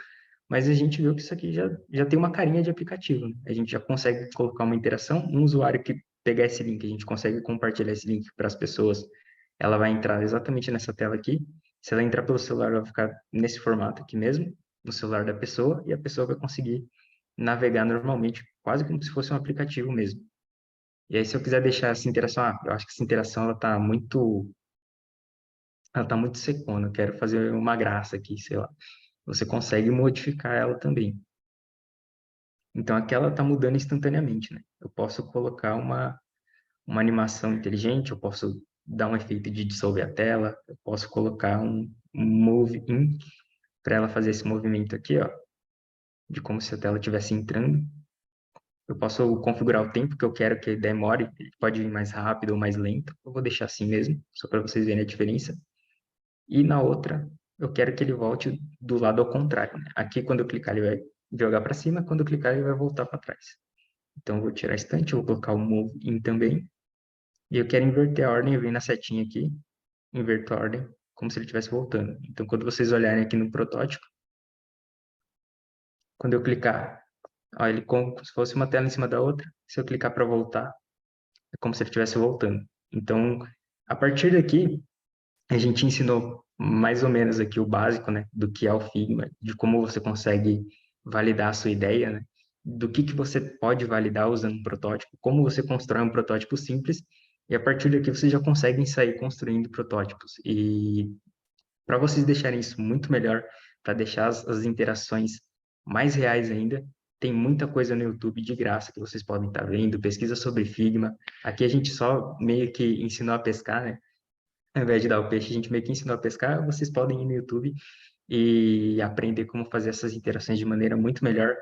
S3: Mas a gente viu que isso aqui já tem uma carinha de aplicativo, né? A gente já consegue colocar uma interação, um usuário que pegar esse link, a gente consegue compartilhar esse link para as pessoas. Ela vai entrar exatamente nessa tela aqui. Se ela entrar pelo celular, ela vai ficar nesse formato aqui mesmo, no celular da pessoa, e a pessoa vai conseguir navegar normalmente, quase como se fosse um aplicativo mesmo. E aí, se eu quiser deixar essa interação, eu acho que essa interação ela tá muito secona, eu quero fazer uma graça aqui, sei lá. Você consegue modificar ela também. Então, aqui ela está mudando instantaneamente, né? Eu posso colocar uma animação inteligente, eu posso dar um efeito de dissolver a tela, eu posso colocar um move in para ela fazer esse movimento aqui, ó, de como se a tela estivesse entrando. Eu posso configurar o tempo que eu quero que demore, ele pode vir mais rápido ou mais lento. Eu vou deixar assim mesmo, só para vocês verem a diferença. E na outra, eu quero que ele volte do lado ao contrário, né? Aqui, quando eu clicar, ele vai jogar para cima, quando eu clicar, ele vai voltar para trás. Então, eu vou tirar a estante, vou colocar o move in também. E eu quero inverter a ordem, eu venho na setinha aqui, inverto a ordem, como se ele estivesse voltando. Então, quando vocês olharem aqui no protótipo, quando eu clicar, ó, ele como se fosse uma tela em cima da outra. Se eu clicar para voltar, é como se ele estivesse voltando. Então, a partir daqui, a gente ensinou mais ou menos aqui o básico, né, do que é o Figma, de como você consegue validar a sua ideia, né, do que você pode validar usando um protótipo, como você constrói um protótipo simples, e a partir daqui vocês já conseguem sair construindo protótipos. E para vocês deixarem isso muito melhor, para deixar as interações mais reais ainda, tem muita coisa no YouTube de graça que vocês podem estar vendo, pesquisa sobre Figma. Aqui a gente só meio que ensinou a pescar, né? Ao invés de dar o peixe, a gente meio que ensinou a pescar. Vocês podem ir no YouTube e aprender como fazer essas interações de maneira muito melhor.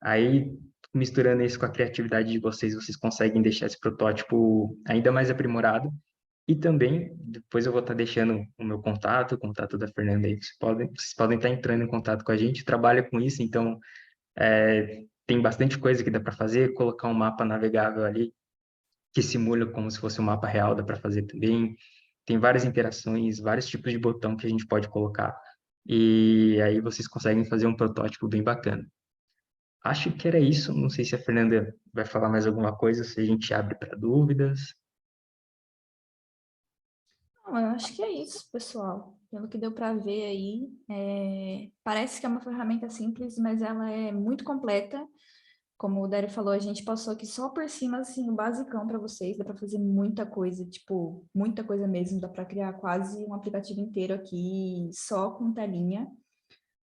S3: Aí, misturando isso com a criatividade de vocês, vocês conseguem deixar esse protótipo ainda mais aprimorado. E também, depois eu vou estar deixando o meu contato, o contato da Fernanda aí. Vocês podem estar entrando em contato com a gente, trabalha com isso, então tem bastante coisa que dá para fazer, colocar um mapa navegável ali, que simula como se fosse um mapa real, dá para fazer também. Tem várias interações, vários tipos de botão que a gente pode colocar. E aí vocês conseguem fazer um protótipo bem bacana. Acho que era isso. Não sei se a Fernanda vai falar mais alguma coisa, se a gente abre para dúvidas.
S2: Não, eu acho que é isso, pessoal. Pelo que deu para ver aí, parece que é uma ferramenta simples, mas ela é muito completa. Como o Dário falou, a gente passou aqui só por cima, assim, o basicão para vocês. Dá para fazer muita coisa, tipo, muita coisa mesmo. Dá para criar quase um aplicativo inteiro aqui só com telinha.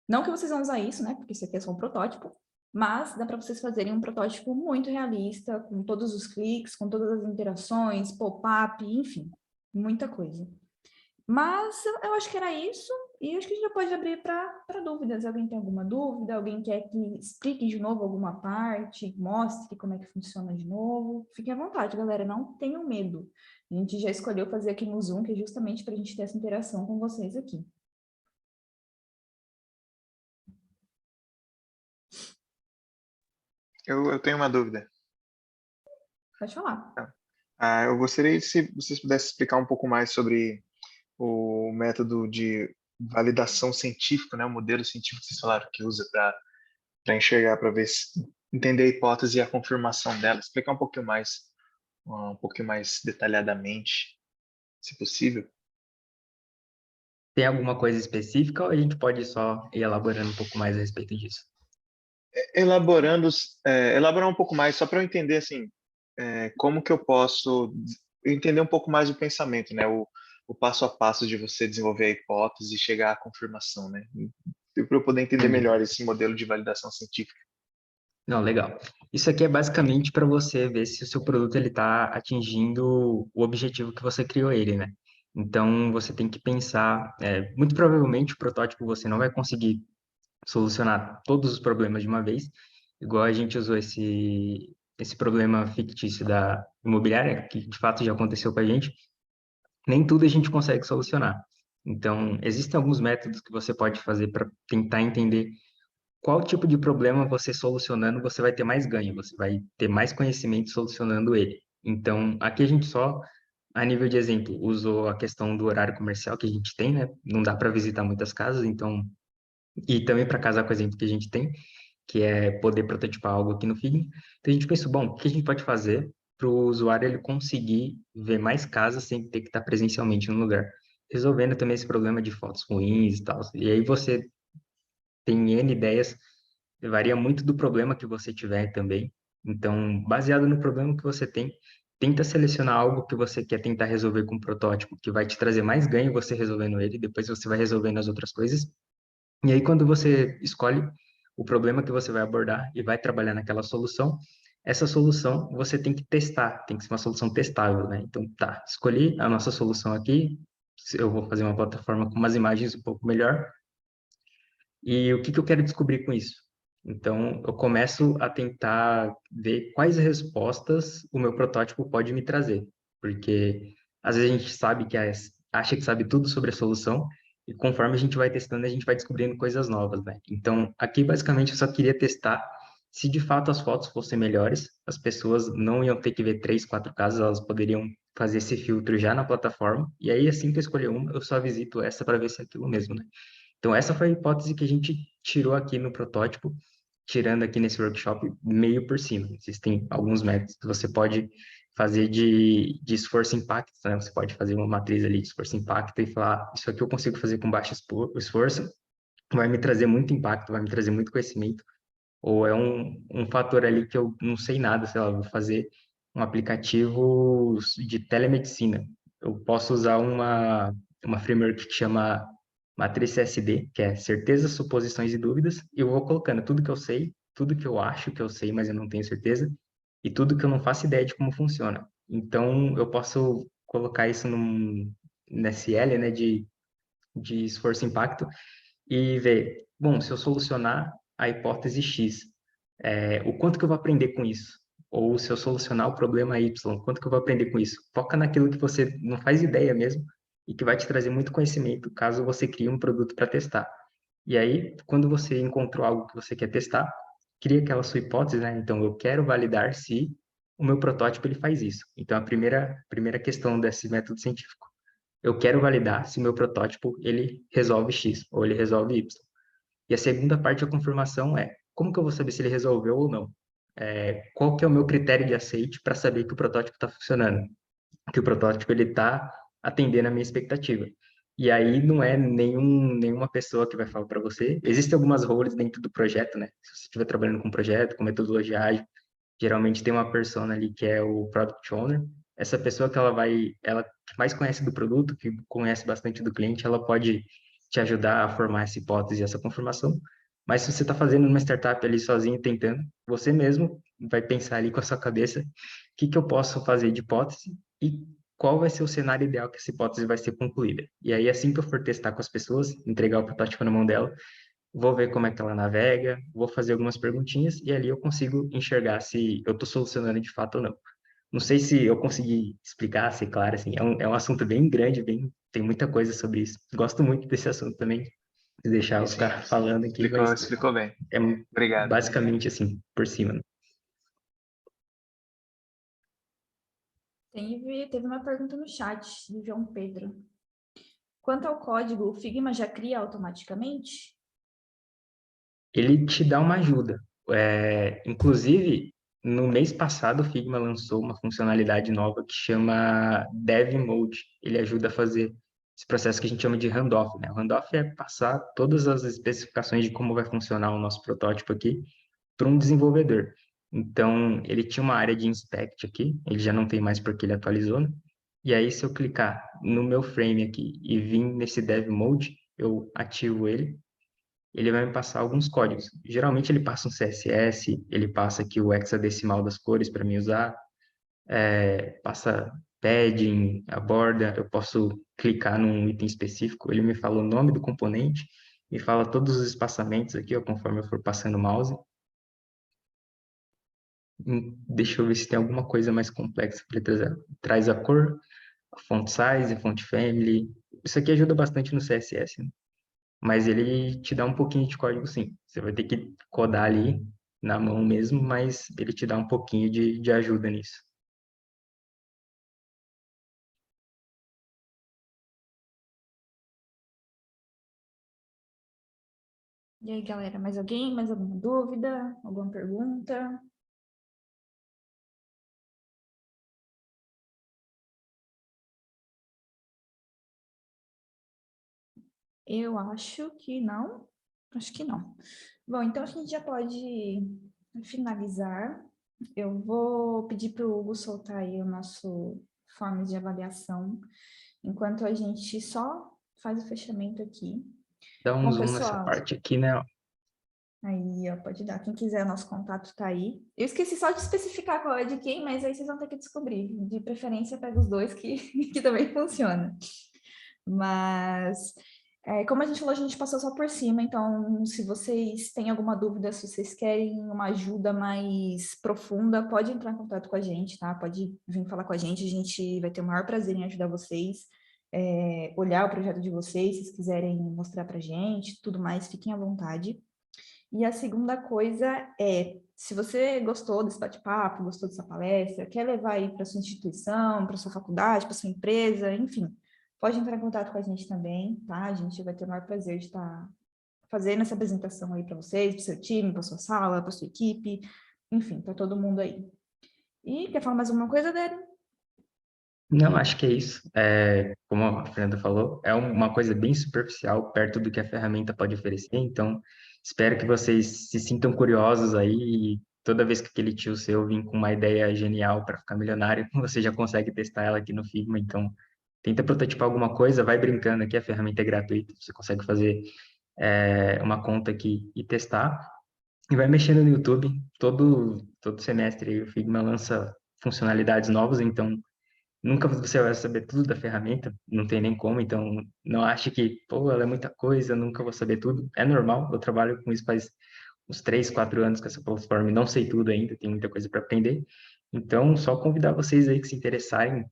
S2: Não que vocês vão usar isso, né? Porque isso aqui é só um protótipo. Mas dá para vocês fazerem um protótipo muito realista, com todos os cliques, com todas as interações, pop-up, enfim, muita coisa. Mas eu acho que era isso, e acho que a gente já pode abrir para dúvidas. Alguém tem alguma dúvida? Alguém quer que explique de novo alguma parte, mostre como é que funciona de novo? Fiquem à vontade, galera, não tenham medo. A gente já escolheu fazer aqui no Zoom, que é justamente para a gente ter essa interação com vocês aqui.
S8: Eu tenho uma dúvida.
S2: Pode falar.
S8: Eu gostaria se vocês pudessem explicar um pouco mais sobre o método de validação científica, né? O modelo científico que vocês falaram que usa para enxergar, para ver entender a hipótese e a confirmação dela. Explicar um pouquinho mais detalhadamente, se possível.
S3: Tem alguma coisa específica ou a gente pode só ir elaborando um pouco mais a respeito disso?
S8: Elaborar um pouco mais, só para eu entender assim, como que eu posso entender um pouco mais o pensamento, né? O passo a passo de você desenvolver a hipótese e chegar à confirmação, né? Para eu poder entender melhor esse modelo de validação científica.
S3: Não, legal. Isso aqui é basicamente para você ver se o seu produto ele está atingindo o objetivo que você criou ele, né? Então, você tem que pensar, muito provavelmente o protótipo você não vai conseguir solucionar todos os problemas de uma vez, igual a gente usou esse problema fictício da imobiliária, que de fato já aconteceu com a gente, nem tudo a gente consegue solucionar. Então, existem alguns métodos que você pode fazer para tentar entender qual tipo de problema você solucionando, você vai ter mais ganho, você vai ter mais conhecimento solucionando ele. Então, aqui a gente só, a nível de exemplo, usou a questão do horário comercial que a gente tem, né? Não dá para visitar muitas casas, então, e também para casar com o exemplo que a gente tem, que é poder prototipar algo aqui no Figma. Então, a gente pensou, bom, o que a gente pode fazer para o usuário ele conseguir ver mais casas sem ter que estar presencialmente no lugar, resolvendo também esse problema de fotos ruins e tal. E aí você tem N ideias, varia muito do problema que você tiver também. Então, baseado no problema que você tem, tenta selecionar algo que você quer tentar resolver com um protótipo, que vai te trazer mais ganho você resolvendo ele, depois você vai resolvendo as outras coisas. E aí, quando você escolhe o problema que você vai abordar e vai trabalhar naquela solução, essa solução você tem que testar, tem que ser uma solução testável, né? Então, tá, escolhi a nossa solução aqui, eu vou fazer uma plataforma com umas imagens um pouco melhor, e o que eu quero descobrir com isso? Então, eu começo a tentar ver quais respostas o meu protótipo pode me trazer, porque às vezes a gente sabe acha que sabe tudo sobre a solução, e conforme a gente vai testando, a gente vai descobrindo coisas novas, né? Então, aqui basicamente eu só queria testar se de fato as fotos fossem melhores, as pessoas não iam ter que ver 3, 4 casas, elas poderiam fazer esse filtro já na plataforma, e aí assim que eu escolher uma, eu só visito essa para ver se é aquilo mesmo, né? Então, essa foi a hipótese que a gente tirou aqui no protótipo, tirando aqui nesse workshop meio por cima. Existem alguns métodos que você pode fazer de esforço-impacto, né? Você pode fazer uma matriz ali de esforço-impacto e falar, isso aqui eu consigo fazer com baixo esforço, vai me trazer muito impacto, vai me trazer muito conhecimento, ou é um fator ali que eu não sei nada, sei lá, vou fazer um aplicativo de telemedicina. Eu posso usar uma framework que chama Matriz CSD, que é certezas, suposições e dúvidas, e eu vou colocando tudo que eu sei, tudo que eu acho que eu sei, mas eu não tenho certeza, e tudo que eu não faço ideia de como funciona. Então, eu posso colocar isso num SL, né, de esforço-impacto, e ver, bom, se eu solucionar a hipótese X, o quanto que eu vou aprender com isso? Ou se eu solucionar o problema Y, quanto que eu vou aprender com isso? Foca naquilo que você não faz ideia mesmo e que vai te trazer muito conhecimento caso você crie um produto para testar. E aí, quando você encontrou algo que você quer testar, cria aquela sua hipótese, né? Então, eu quero validar se o meu protótipo ele faz isso. Então, a primeira questão desse método científico. Eu quero validar se o meu protótipo ele resolve X ou ele resolve Y. E a segunda parte da confirmação é como que eu vou saber se ele resolveu ou não? Qual que é o meu critério de aceite para saber que o protótipo está funcionando? Que o protótipo ele está atendendo a minha expectativa. E aí não é nenhuma pessoa que vai falar para você. Existem algumas roles dentro do projeto, né? Se você estiver trabalhando com um projeto, com metodologia ágil, geralmente tem uma persona ali que é o Product Owner. Essa pessoa que ela que mais conhece do produto, que conhece bastante do cliente, ela pode te ajudar a formar essa hipótese, essa confirmação. Mas se você está fazendo uma startup ali sozinho, tentando, você mesmo vai pensar ali com a sua cabeça, o que que eu posso fazer de hipótese e qual vai ser o cenário ideal que essa hipótese vai ser concluída. E aí, assim que eu for testar com as pessoas, entregar o protótipo na mão dela, vou ver como é que ela navega, vou fazer algumas perguntinhas e ali eu consigo enxergar se eu estou solucionando de fato ou não. Não sei se eu consegui explicar, ser claro, assim, é um assunto bem grande, tem muita coisa sobre isso. Gosto muito desse assunto também, de deixar os
S8: Sim,
S3: caras falando aqui,
S8: explicou,
S3: mas
S8: explicou bem.
S3: é
S8: Obrigado.
S3: basicamente assim, por cima, né?
S2: Teve uma pergunta no chat do João Pedro. Quanto ao código, o Figma já cria automaticamente?
S3: Ele te dá uma ajuda. Inclusive, no mês passado, o Figma lançou uma funcionalidade nova que chama Dev Mode. Ele ajuda a fazer esse processo que a gente chama de handoff, né? O handoff é passar todas as especificações de como vai funcionar o nosso protótipo aqui para um desenvolvedor. Então, ele tinha uma área de inspect aqui, ele já não tem mais porque ele atualizou, né? E aí, se eu clicar no meu frame aqui e vir nesse Dev Mode, eu ativo ele vai me passar alguns códigos. Geralmente ele passa um CSS, ele passa aqui o hexadecimal das cores para mim usar, passa padding, a borda, eu posso clicar num item específico, ele me fala o nome do componente, me fala todos os espaçamentos aqui, ó, conforme eu for passando o mouse. Deixa eu ver se tem alguma coisa mais complexa para ele trazer. Traz a cor, a font size, a font family. Isso aqui ajuda bastante no CSS, né? Mas ele te dá um pouquinho de código, sim. Você vai ter que codar ali na mão mesmo, mas ele te dá um pouquinho de ajuda nisso.
S2: E aí, galera, mais alguém? Mais alguma dúvida? Alguma pergunta? Eu acho que não. Acho que não. Bom, então a gente já pode finalizar. Eu vou pedir para o Hugo soltar aí o nosso formas de avaliação, enquanto a gente só faz o fechamento aqui.
S3: Dá um
S2: Bom,
S3: zoom nessa
S2: pessoal,
S3: parte aqui, né?
S2: aí, ó, pode dar. Quem quiser, nosso contato tá aí. Eu esqueci só de especificar qual é de quem, mas aí vocês vão ter que descobrir. De preferência, pega os dois que, que também funciona. Mas, como a gente falou, a gente passou só por cima, então, se vocês têm alguma dúvida, se vocês querem uma ajuda mais profunda, pode entrar em contato com a gente, tá? Pode vir falar com a gente vai ter o maior prazer em ajudar vocês, olhar o projeto de vocês, se vocês quiserem mostrar pra gente, tudo mais, fiquem à vontade. E a segunda coisa é, se você gostou desse bate-papo, gostou dessa palestra, quer levar aí para sua instituição, para sua faculdade, para sua empresa, enfim, pode entrar em contato com a gente também, tá? A gente vai ter o maior prazer de estar fazendo essa apresentação aí para vocês, para o seu time, para sua sala, para sua equipe, enfim, para todo mundo aí. E quer falar mais alguma coisa, Dério?
S3: Não, acho que é isso. Como a Fernanda falou, é uma coisa bem superficial, perto do que a ferramenta pode oferecer. Então, espero que vocês se sintam curiosos aí e toda vez que aquele tio seu vir com uma ideia genial para ficar milionário, você já consegue testar ela aqui no Figma. Então, tenta prototipar alguma coisa, vai brincando aqui, a ferramenta é gratuita, você consegue fazer uma conta aqui e testar. E vai mexendo no YouTube. Todo semestre aí o Figma lança funcionalidades novas, então nunca você vai saber tudo da ferramenta, não tem nem como, então não ache que, pô, ela é muita coisa, nunca vou saber tudo. É normal, eu trabalho com isso faz uns 3, 4 anos com essa plataforma e não sei tudo ainda, tem muita coisa para aprender. Então, só convidar vocês aí que se interessarem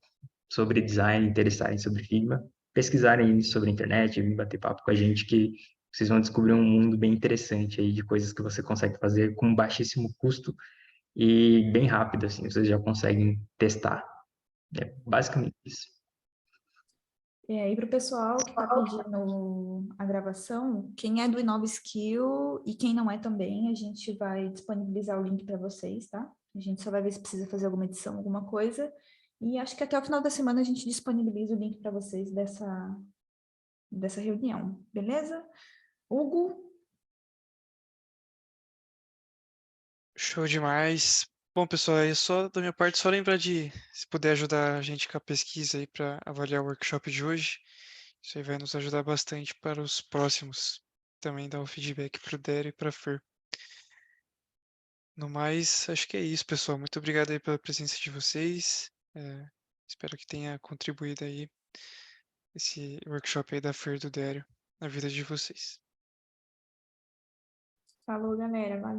S3: sobre design, interessarem sobre Figma, pesquisarem sobre a internet, vir bater papo com a gente, que vocês vão descobrir um mundo bem interessante aí de coisas que você consegue fazer com baixíssimo custo e bem rápido, assim, vocês já conseguem testar. É basicamente isso.
S2: E aí, para o pessoal que está pedindo a gravação, quem é do Inova Skill e quem não é também, a gente vai disponibilizar o link para vocês, tá? A gente só vai ver se precisa fazer alguma edição, alguma coisa. E acho que até o final da semana a gente disponibiliza o link para vocês dessa reunião, beleza? Hugo?
S1: Show demais. Bom, pessoal, é só da minha parte, só lembrar de, se puder ajudar a gente com a pesquisa aí para avaliar o workshop de hoje, isso aí vai nos ajudar bastante para os próximos. Também dar o feedback para o Dério e para a Fer. No mais, acho que é isso, pessoal. Muito obrigado aí pela presença de vocês. Espero que tenha contribuído aí esse workshop aí da Fer e do Dério na vida de vocês.
S2: Falou, galera. Valeu.